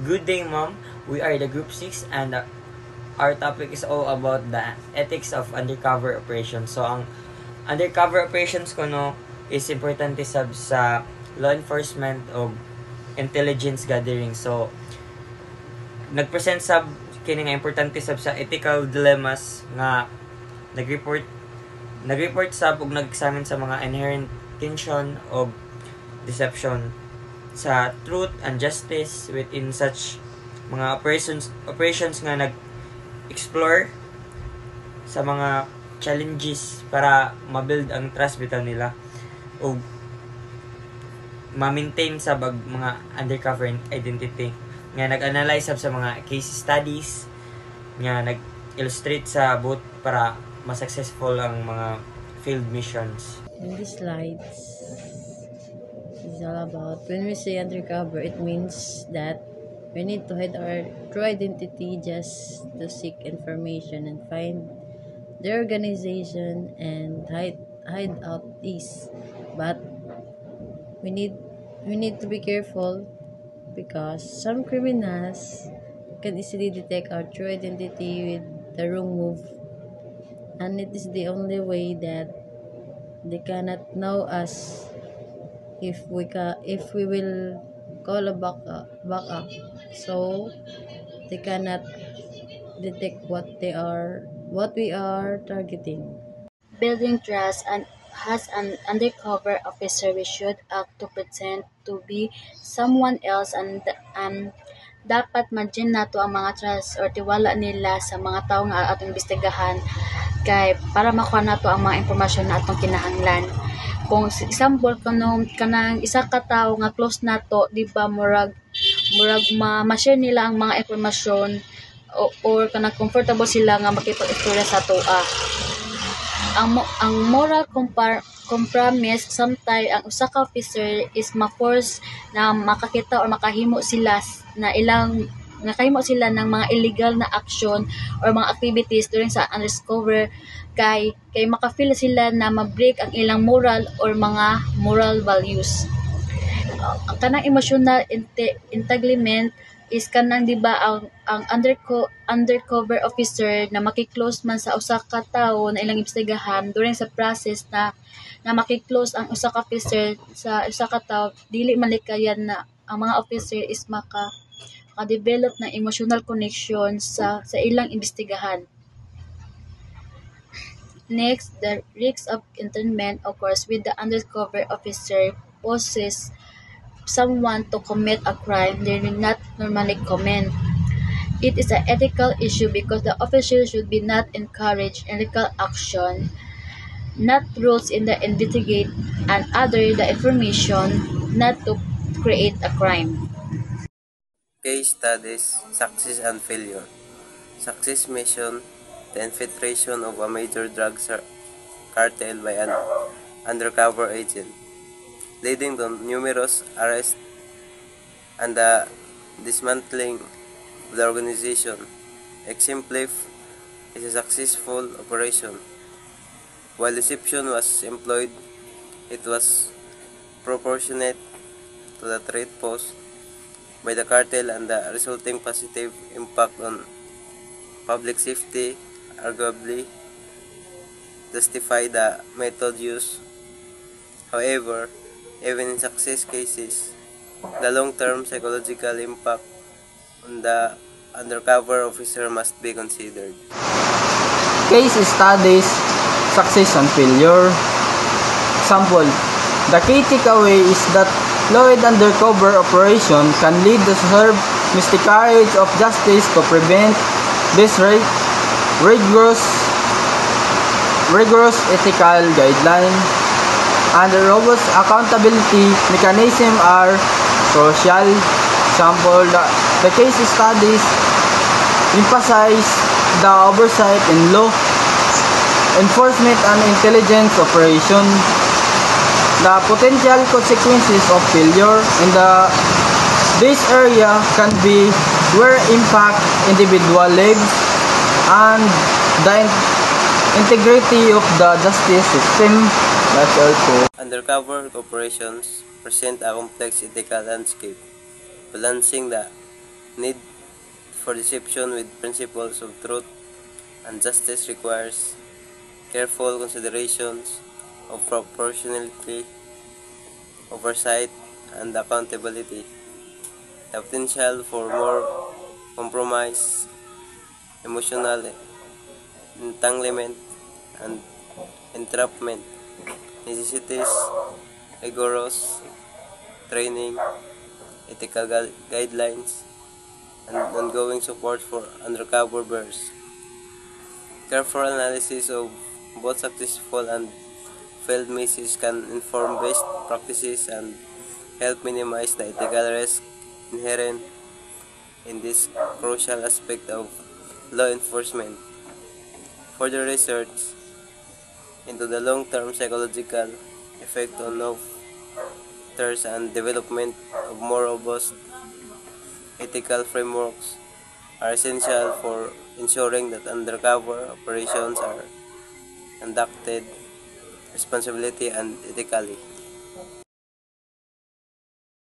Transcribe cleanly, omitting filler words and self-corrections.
Good day, ma'am. We are the Group 6 and our topic is all about the ethics of undercover operations. So, ang undercover operations ko no is importante sa law enforcement o intelligence gathering. So, nagpresent sab kini nga importante sab sa ethical dilemmas nga nag-report sab ug nag-examine sa mga inherent tension o deception sa truth and justice within such mga operations nga nag-explore sa mga challenges para ma-build ang trust bitaw nila o ma-maintain sa mga undercover identity nga nag-analyze sa mga case studies nga nag-illustrate sa boot para ma-successful ang mga field missions. In these slides is all about when we say undercover, it means that we need to hide our true identity just to seek information and find the organization and hide out these. But we need to be careful because some criminals can easily detect our true identity with the wrong move, and it is the only way that they cannot know us if we will call a backup, so they cannot detect what we are targeting. Building trust and has an undercover officer, we should act to pretend to be someone else and dapat ma-gain nato ang mga trust or tiwala nila sa mga tao nga atong imbestigahan kay para makuha nato ang mga impormasyon na atong kinahanglan. Kung example kanang isa ka tawo nga close nato, di ba, murag ma-share nila ang mga impormasyon or kanang comfortable sila nga makipag-istorya sa toa. Ang moral compromise, sometimes ang usa ka officer is ma-force na makakita or makahimo sila ng mga illegal na action or mga activities during sa undercover kay makafeel sila na ma-break ang ilang moral or mga moral values. Ang kanang emotional entanglement is kanang, di ba, ang undercover officer na makiklose man sa usa ka tawo na ilang imbestigahan during sa process na makiklose ang usa ka officer sa usa ka tawo, dili malikayan na ang mga officer is maka-develop ng emotional connection sa ilang imbestigahan. Next, the risk of internment occurs with the undercover officer poses someone to commit a crime they will not normally commit. It is an ethical issue because the officer should be not encourage illegal action, not rules in the investigate, and other the information not to create a crime. Case studies, success and failure. Success mission, the infiltration of a major drug cartel by an undercover agent, leading to numerous arrests and the dismantling of the organization. Exemplif is a successful operation. While deception was employed, it was proportionate to the threat posed by the cartel and the resulting positive impact on public safety arguably justify the method used. However, even in success cases, the long-term psychological impact on the undercover officer must be considered. Case studies, success and failure. Example, the key takeaway is that Lloyd undercover operation can lead to serve miscarriage of justice to prevent this rigorous ethical guideline and robust accountability mechanism are crucial. Example, the case studies emphasize the oversight in law enforcement and intelligence operation. The potential consequences of failure in this area can be where impact individual lives and the integrity of the justice system. That's all po. Undercover operations present a complex ethical landscape, balancing the need for deception with principles of truth and justice requires careful considerations of proportionality, oversight, and accountability. The potential for more compromise, emotional entanglement, and entrapment necessitates rigorous training, ethical guidelines, and ongoing support for undercover bears. Careful analysis of both successful and failed missions can inform best practices and help minimize the ethical risk inherent in this crucial aspect of law enforcement. Further research into the long-term psychological effect on offenders and development of more robust ethical frameworks are essential for ensuring that undercover operations are conducted responsibly and ethically.